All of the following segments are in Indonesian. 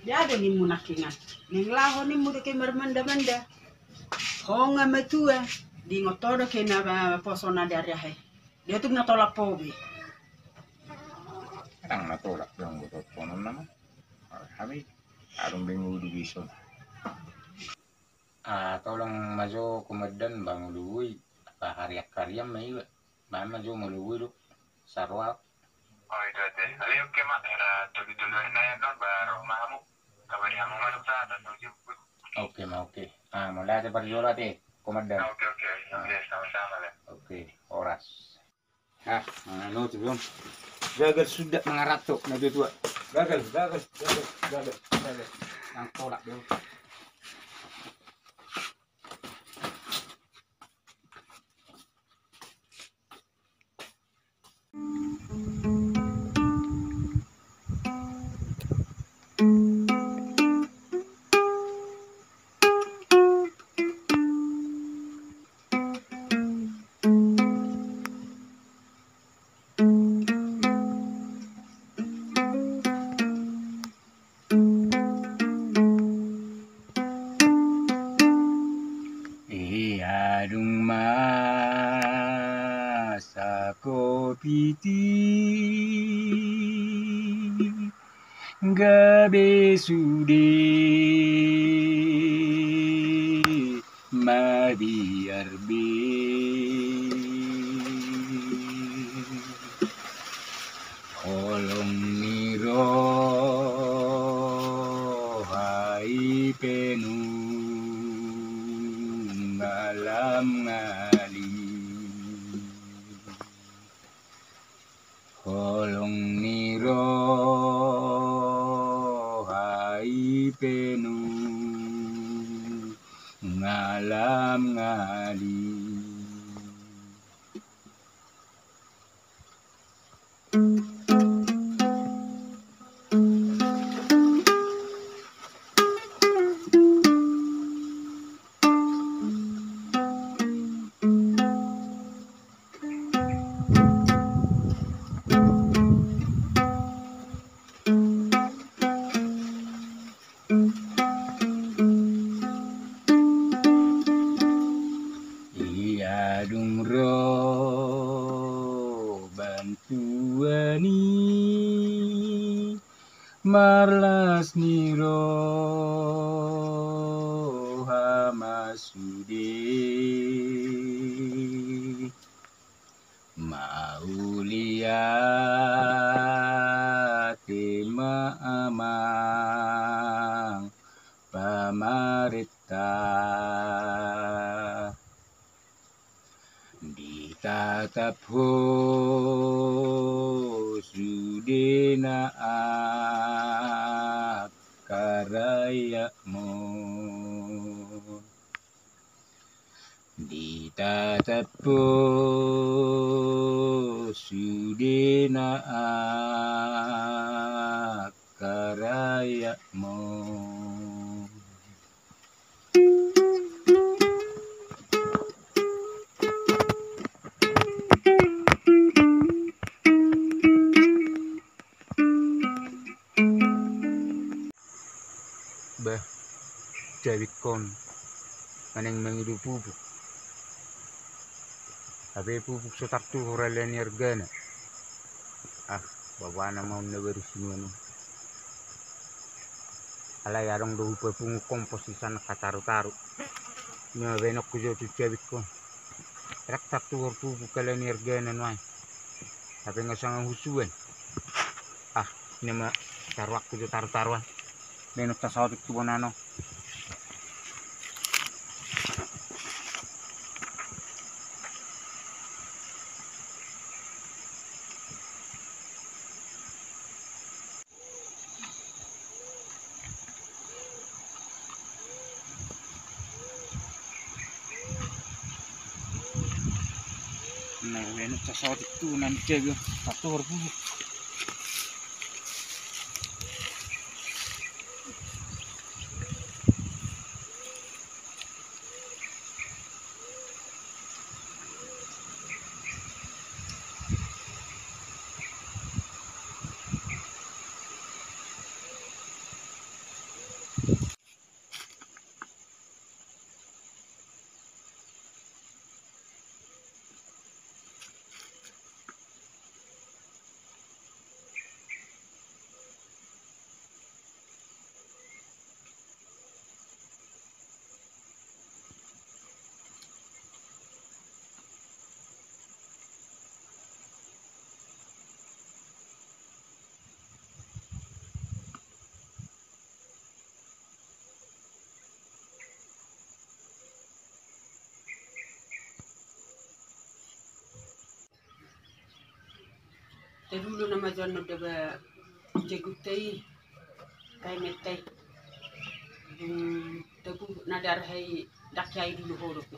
Jado ni munakingan. Ning laho ni muda ke mermenda-menda. Honga metua di ngotodo ke na posona dari he. Dia tuh ngatolak pobe. Ang natulak yung butot ko naman. Kami, arong bingung di biso. Tolong majo kumadan bang luwi. Kahariak karyam may iba. Majo maluwi do. Sarwa. Oh, itu deh. Ali oke mak. Era tuloy-tuloy na yan doon. Baru mahamu. Kabari hamu masuk sa atas. Oke mak, oke. Mula aja berjola deh. Kumadan. Oke. Oke, sama-sama lah. Oke, oras. Ano tuh belum? Gagal sudah mengaratok na tua. Gagal. Yang tolak dulu. Adung masa kopiti gabe sude mabiar be kolong niro hai penu ngalam ngali kolong niro hai penu ngalam ngali Adung ro bantuani marlas niro hamasude maulia tema amang pamarita ditatap ho sudena karayakmu ditatap ho sudena karayakmu. Bah, David kon maneng mangidu pupuk. Habe pupuk sotartu horalen yargana. Bawana mau neberu sinuanu. Ala yarong do pupung kompos di sana kataru-taru. Nya benok kujo tu David kon. Rak tartu hor pupuk kalen yargana noy. Habe ngasang husuan. Nema taruak kujo taru-taruan. Benok tasawat itu bonano. Nah, benok tasawat itu nanti jaga satu berbubuk. dulu nama jono deba jegutei kai metai tebu nadar hai dakyai dulu horok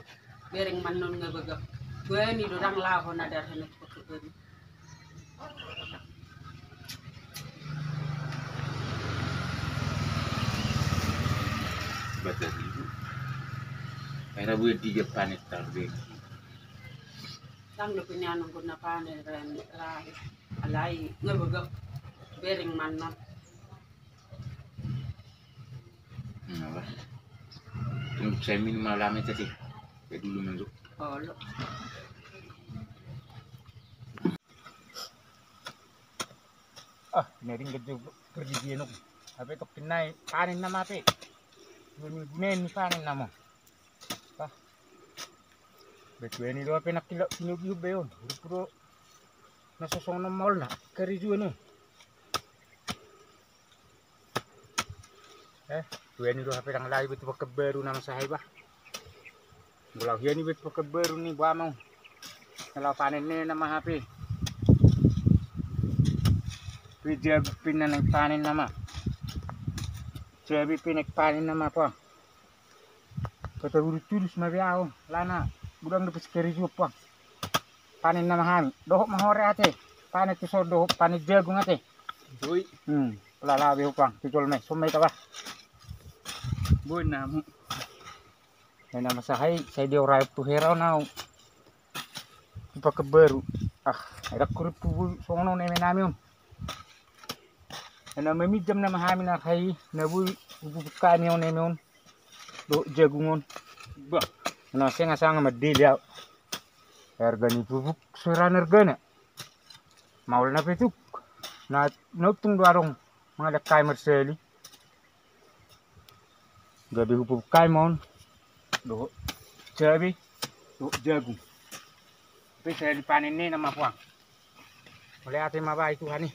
bereng manon ngabagap bani dorang laho nadar hanet pekebeni Baca ibu. Era buat 3 panet tarbe. Tang do pinyanong ko na panen ren alai ngabagap bereng manon. Apa? Untuk saya minum malam itu sih. Kayak dulu masuk. Oh, lo. Nering kerja dia nuk. Apa itu pinai panen nama apa? Gunen panen nama. Betul ini doa penak kilo kinub beon. Puro nasosong na mall na kerja nu. Tuh ini doa pedang lagi betul kebaru nama saya bah. Bulau ini betul kebaru nih buamau. Kalau panen ini nama HP. Video pinan panen nama. Jadi pinek panen nama apa? Kata guru tulus mabiao lana budang dapat kerja apa? Panen nama kami. Dohok mahore ate. Panen tu so dohok panen jagung ate. Doi. Pelalabi upang titol me sumay ka ba? Boy namu. Ay nama sahay saya dia orang tu heraw now. Ipa kebaru. Ada kurip tu sono neme nami on. Ana memijam nama kami na kay nabu bubukan yon neme on. Do jagung on. Ba. Ana saya ngasang madil ya. Harga ni bubuk suran harga na. Maul na petuk. Na nutung darong mga dakay marseli. Gabi hupuk kay mon. Do jabi do jagung. Tapi saya dipanen ini nama puang. Oleh ate maba itu hani.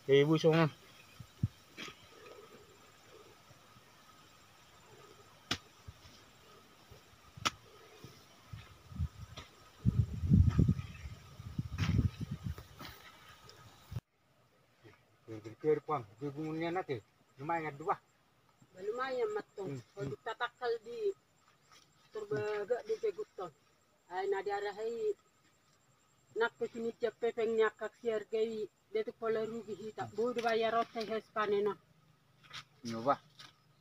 Ibu songon. Berpikir puang, jagungnya nanti lumayan dua. Lumayan matong. Kalau tatakal di turbaga di Jeguton. Ay nadara hay nakpekini pepeng nyakak siar gay detu pola rugi hita. Bodo bayarot hay hes panena. Nyoba.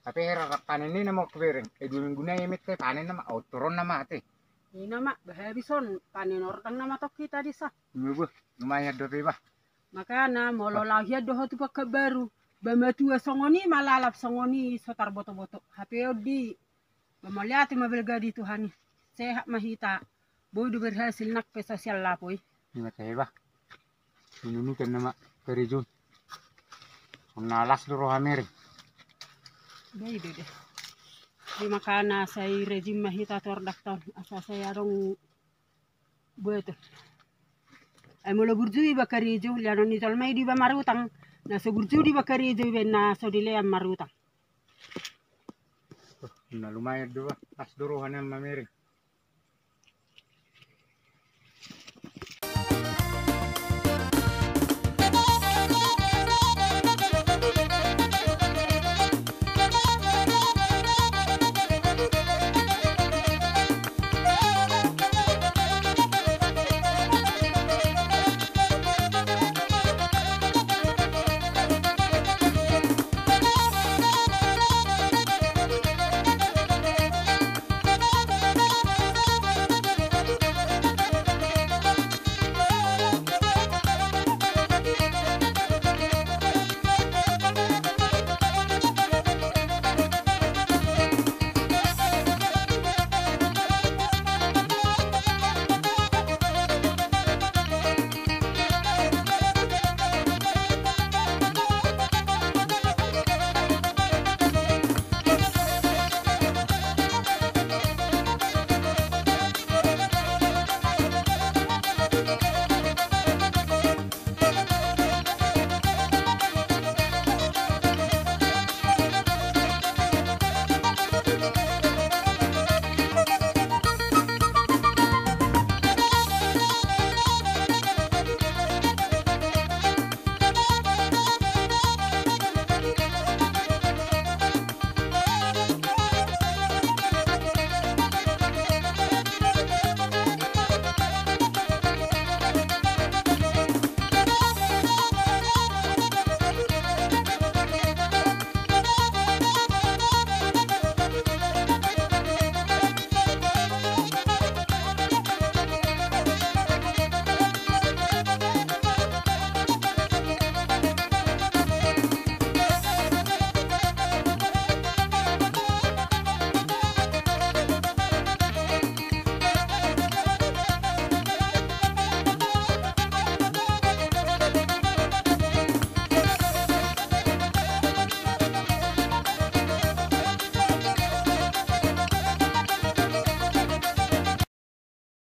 Tapi hera panen ini nama kebering. 2 minggu na yemet kay panen nama turun nama ate. Ini nama bahabison panen orang nama tok kita di sah. Nyoba, lumayan dobe bah. Makana mololahya doho tu pakai baru. Bamatu songoni malalap songoni sotar boto-boto. Hapeo di bamaliati mabelgadi Tuhani. Sehat mahita. Bodo berhasil nak pe sosial lapoi. Ini saya bah. Ini kan nama kerja. Nalas dulu hamir. Baik deh. Di makana saya rejim mahita tordak tahun. Asa saya dong buat. Ay mula burjui bakari jo liano ni tol mai di ba marutang na so burjui di bakari jo ben na so dile am marutang Na lumayan dua as duro hanam mamiri.